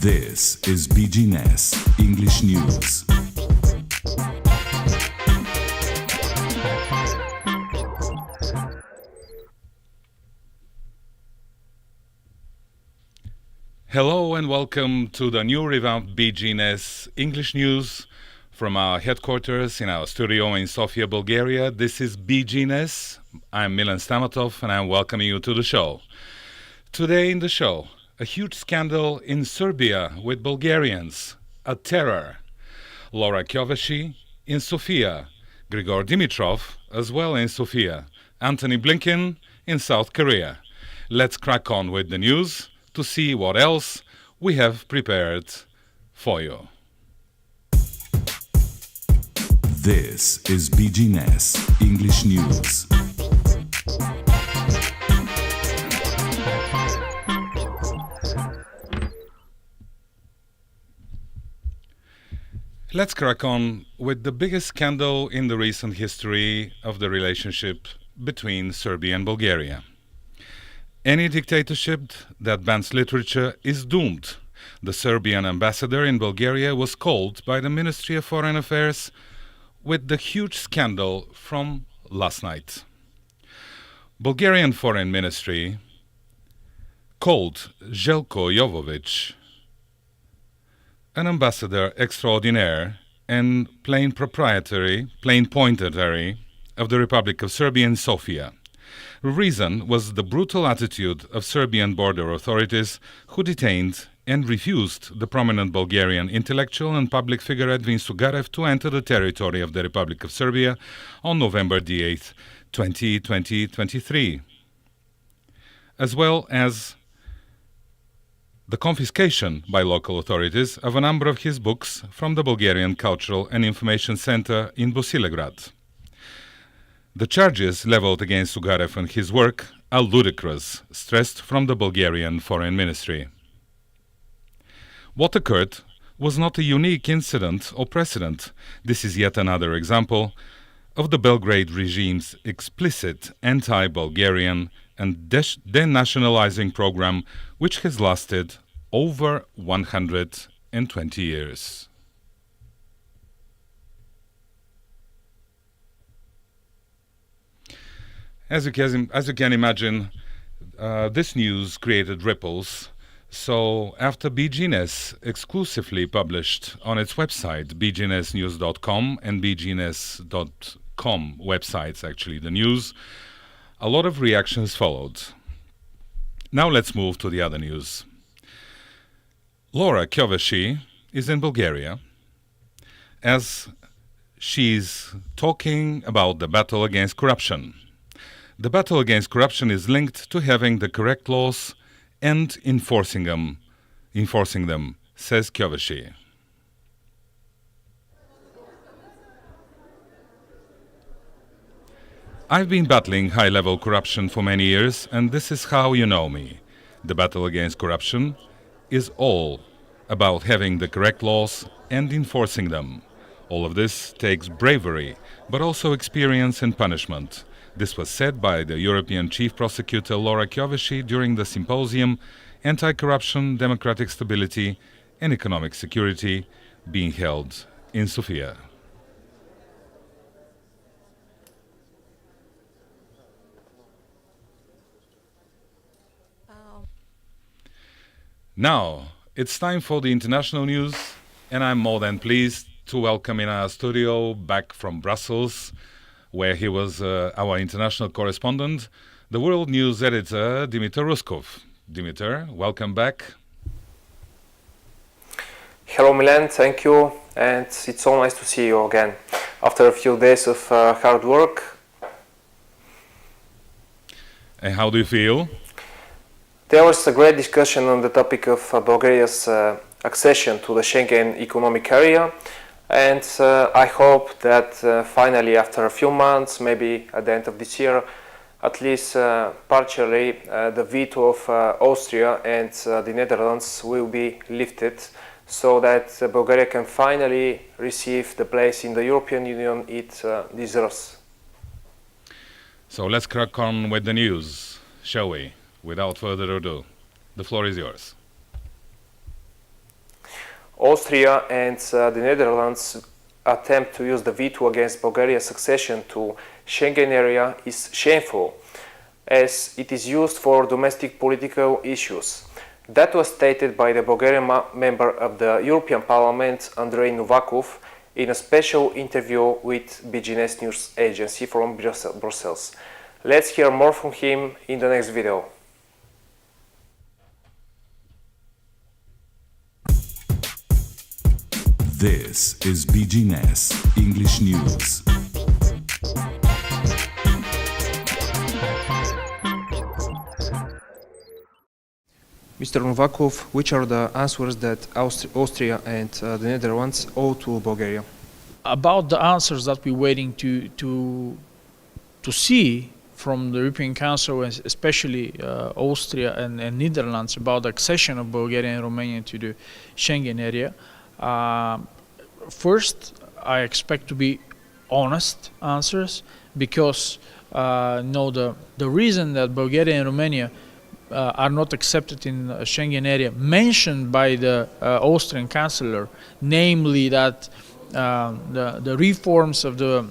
This is BGNES English News. Hello and welcome to the new revamped BGNES English News from our headquarters in our studio in Sofia, Bulgaria. This is BGNES. I'm Millen Stamatov and I'm welcoming you to the show. Today in the show, a huge scandal in Serbia with Bulgarians, a terror. Laura Kövesi in Sofia, Grigor Dimitrov as well in Sofia, Antony Blinken in South Korea. Let's crack on with the news to see what else we have prepared for you. This is BGNES English News. Let's crack on with the biggest scandal in the recent history of the relationship between Serbia and Bulgaria. Any dictatorship that bans literature is doomed. The Serbian ambassador in Bulgaria was called by the Ministry of Foreign Affairs with the huge scandal from last night. Bulgarian Foreign Ministry called Željko Jovović an ambassador extraordinaire and plenipotentiary of the Republic of Serbia in Sofia. The reason was the brutal attitude of Serbian border authorities who detained and refused the prominent Bulgarian intellectual and public figure Edvin Sugarev to enter the territory of the Republic of Serbia on November the 8th, 2023, as well as the confiscation by local authorities of a number of his books from the Bulgarian Cultural and Information Center in Bosilegrad. The charges leveled against Sugarev and his work are ludicrous, stressed from the Bulgarian Foreign Ministry. What occurred was not a unique incident or precedent. This is yet another example of the Belgrade regime's explicit anti-Bulgarian and denationalizing program, which has lasted over 120 years. As you can imagine, this news created ripples. So after BGNES exclusively published on its website, bgnsnews.com and bgns.com websites, actually, the news, a lot of reactions followed. Now let's move to the other news. Laura Kövesi is in Bulgaria as she's talking about the battle against corruption. The battle against corruption is linked to having the correct laws and enforcing them, says Kövesi. I've been battling high-level corruption for many years, and this is how you know me. The battle against corruption is all about having the correct laws and enforcing them. All of this takes bravery, but also experience and punishment. This was said by the European Chief Prosecutor Laura Kövesi during the symposium Anti-Corruption, Democratic Stability and Economic Security being held in Sofia. Now, it's time for the international news, and I'm more than pleased to welcome in our studio, back from Brussels, where he was our international correspondent, the world news editor, Dimitar Ruskov. Dimitar, welcome back. Hello Milan, thank you, and it's so nice to see you again after a few days of hard work. And how do you feel? There was a great discussion on the topic of Bulgaria's accession to the Schengen economic area, and I hope that finally, after a few months, maybe at the end of this year, at least partially, the veto of Austria and the Netherlands will be lifted, so that Bulgaria can finally receive the place in the European Union it deserves. So let's crack on with the news, shall we? Without further ado, the floor is yours. Austria and the Netherlands attempt to use the veto against Bulgaria's accession to Schengen area is shameful, as it is used for domestic political issues. That was stated by the Bulgarian member of the European Parliament, Andrei Novakov, in a special interview with BGNES News Agency from Brussels. Let's hear more from him in the next video. This is BGNES English News. Mr. Novakov, which are the answers that Austria and the Netherlands owe to Bulgaria? About the answers that we're waiting to see from the European Council, especially Austria and Netherlands, about the accession of Bulgaria and Romania to the Schengen area. First, I expect to be honest answers, because the reason that Bulgaria and Romania are not accepted in the Schengen area, mentioned by the Austrian Chancellor, namely that the reforms of the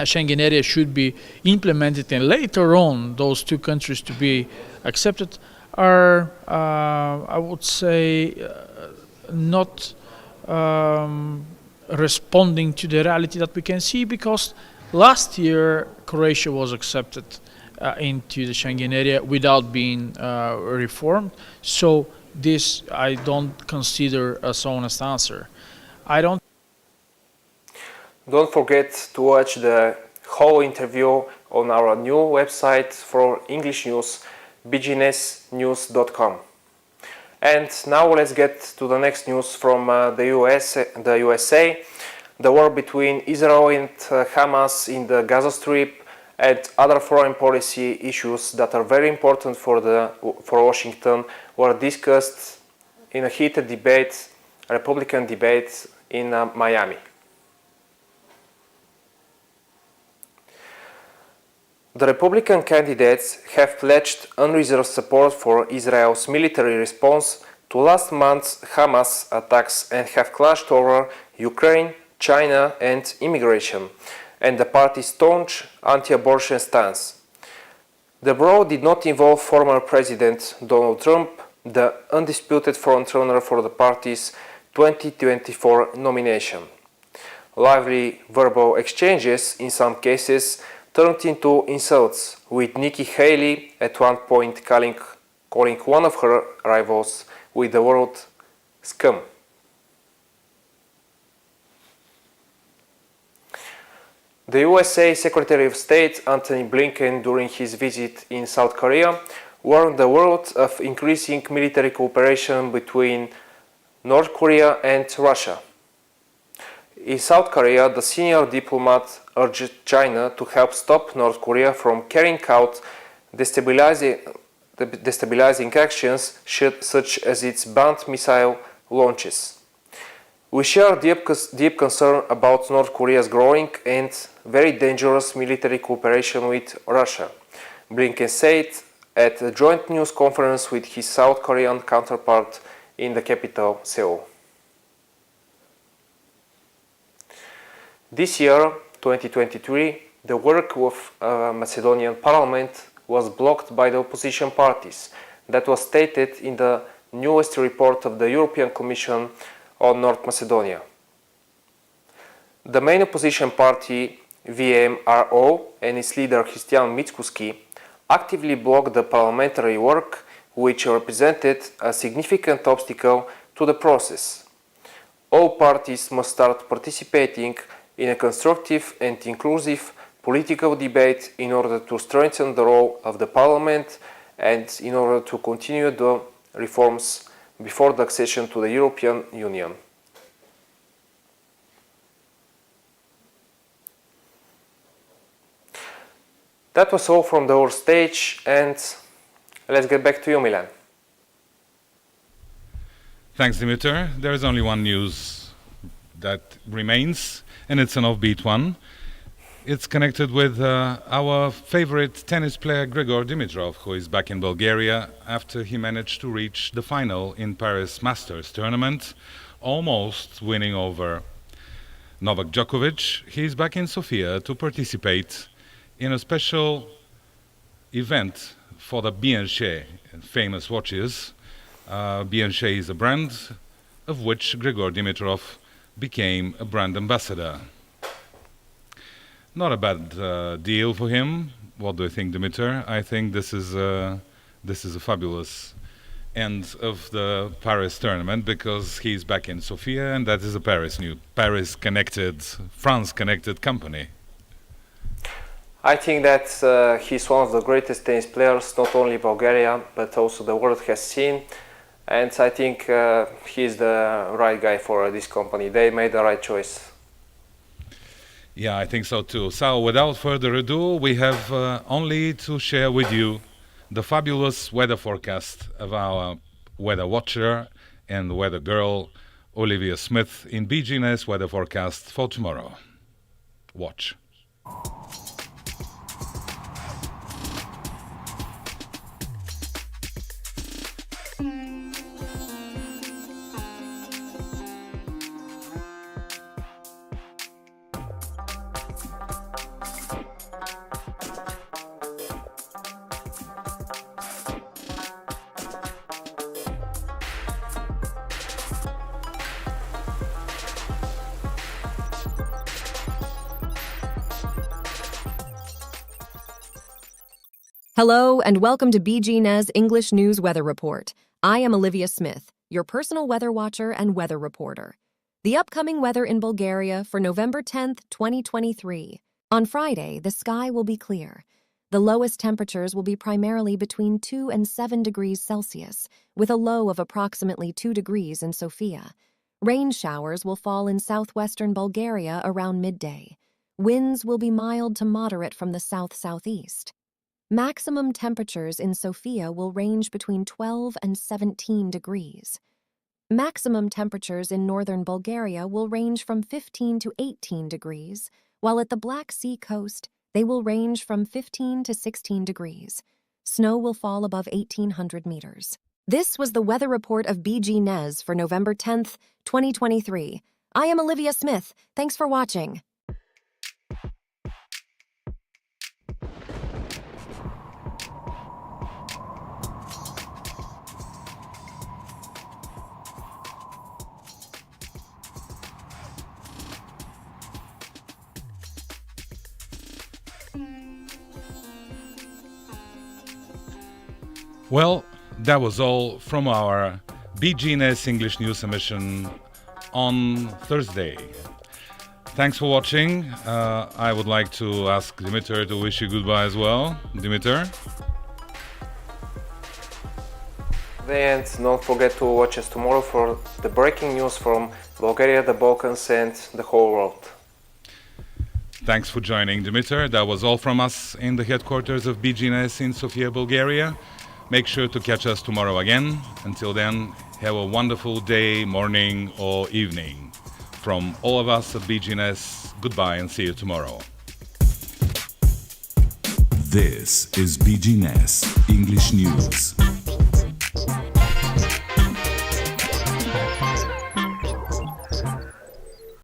Schengen area should be implemented and later on those two countries to be accepted, are, I would say, not responding to the reality that we can see, because last year Croatia was accepted into the Schengen area without being reformed. So this I don't consider as honest answer. Don't forget to watch the whole interview on our new website for English news, BGNESnews.com. And now let's get to the next news from the USA. The war between Israel and Hamas in the Gaza Strip and other foreign policy issues that are very important for Washington were discussed in a heated debate, a Republican debate in Miami. The Republican candidates have pledged unreserved support for Israel's military response to last month's Hamas attacks and have clashed over Ukraine, China and immigration, and the party's staunch anti-abortion stance. The brawl did not involve former President Donald Trump, the undisputed frontrunner for the party's 2024 nomination. Lively verbal exchanges, in some cases, turned into insults, with Nikki Haley at one point calling one of her rivals with the word scum. The USA Secretary of State Antony Blinken, during his visit in South Korea, warned the world of increasing military cooperation between North Korea and Russia. In South Korea, the senior diplomat urged China to help stop North Korea from carrying out destabilizing actions such as its banned missile launches. We share deep concern about North Korea's growing and very dangerous military cooperation with Russia, Blinken said at a joint news conference with his South Korean counterpart in the capital, Seoul. This year, 2023, the work of Macedonian parliament was blocked by the opposition parties. That was stated in the newest report of the European Commission on North Macedonia. The main opposition party, VMRO, and its leader Christian Mitskuski actively blocked the parliamentary work, which represented a significant obstacle to the process. All parties must start participating in a constructive and inclusive political debate in order to strengthen the role of the parliament and in order to continue the reforms before the accession to the European Union. That was all from the world stage, and let's get back to you, Millen. Thanks, Dimitar. There is only one news that remains, and it's an offbeat one. It's connected with our favorite tennis player, Grigor Dimitrov, who is back in Bulgaria after he managed to reach the final in Paris Masters tournament, almost winning over Novak Djokovic, he's back in Sofia to participate in a special event for the BGNES famous watches. BGNES is a brand of which Grigor Dimitrov became a brand ambassador. Not a bad deal for him. What do you think, Dimitar? I think this is a fabulous end of the Paris tournament because he's back in Sofia, and that is a Paris-connected, France-connected company. I think that he's one of the greatest tennis players, not only Bulgaria, but also the world has seen. And I think he's the right guy for this company. They made the right choice. Yeah, I think so too. So without further ado, we have only to share with you the fabulous weather forecast of our weather watcher and weather girl, Olivia Smith, in BGNES weather forecast for tomorrow. Watch. Hello and welcome to BGNES English News Weather Report. I am Olivia Smith, your personal weather watcher and weather reporter. The upcoming weather in Bulgaria for November 10th, 2023. On Friday, the sky will be clear. The lowest temperatures will be primarily between 2 and 7 degrees Celsius, with a low of approximately 2 degrees in Sofia. Rain showers will fall in southwestern Bulgaria around midday. Winds will be mild to moderate from the south-southeast. Maximum temperatures in Sofia will range between 12 and 17 degrees. Maximum temperatures in northern Bulgaria will range from 15 to 18 degrees, while at the Black Sea coast, they will range from 15 to 16 degrees. Snow will fall above 1,800 meters. This was the weather report of BGNES for November 10th, 2023. I am Olivia Smith. Thanks for watching. Well, that was all from our BGNES English news emission on Thursday. Thanks for watching. I would like to ask Dimitar to wish you goodbye as well. Dimitar? And don't forget to watch us tomorrow for the breaking news from Bulgaria, the Balkans and the whole world. Thanks for joining, Dimitar. That was all from us in the headquarters of BGNES in Sofia, Bulgaria. Make sure to catch us tomorrow again. Until then, have a wonderful day, morning or evening. From all of us at BGNES, goodbye and see you tomorrow. This is BGNES English News.